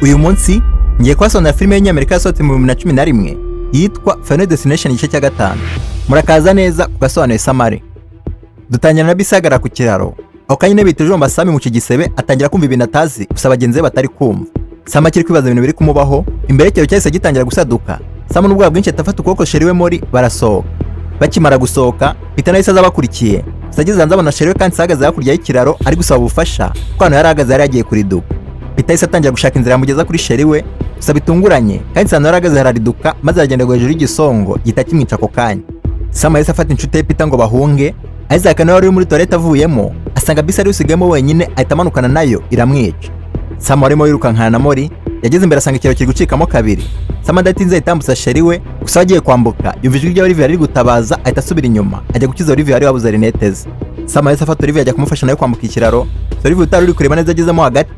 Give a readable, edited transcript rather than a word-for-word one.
Uyu munsi ngiye kubasonera filime y'Amerika yasohotse mu 2011 yitwa Final Destination igice cya 5. Murakaza neza ku gasobanuye Samari. Dutangira na Bisagara ku kiraro. Aho kanyine bitujomba Sami mu kigisebe atangira kumva ibintu atazi gusa bagenzi be batari kumva. Sami akiri kwibaza ibintu biri kumubaho, imbere cyo cyahise gitangira gusaduka. Sami n'ubwoba bwinshi atafata ukuboko sheriwe Mori barasohoka. Bakimara gusohoka, Peter nahise aza bakurikiye. Sagize nzabona sheriwe kandi sahagaze hakurya y'ikiraro ari gusaba ubufasha, kuko hano yarahagaze yari yagiye kuriduka. Peter yahise atangira gushaka inzira yamugeza kuri sheriwe, gusa bitunguranye, kandi Sami yarahagaze harariduka maze aragenda hejuru y'igisongo gihita kimwica ako kanya. Sami yahise afata inshuti ye Peter ngo bahunge, Isaac nawe wari muri toilette avuyemo, asanga Bisa ari usigayemo wenyine ahita amanukana nayo iramwica. Sami warimo yirukankana na Mori, yageze imbere asanga ikiraro kiri gucikamo kabiri. Sami adatinze ahitambutsa sheriwe, gusa agiye kwambuka yumva ijwi rya Olivia riri gutabaza ahita asubira inyuma ajya gukiza Olivia wari wabuze rinete ze. Sami yahise afata Olivia ajya kumufasha nayo kwambuka ikiraro. Olivia utari uri kureba neza agezemo hagati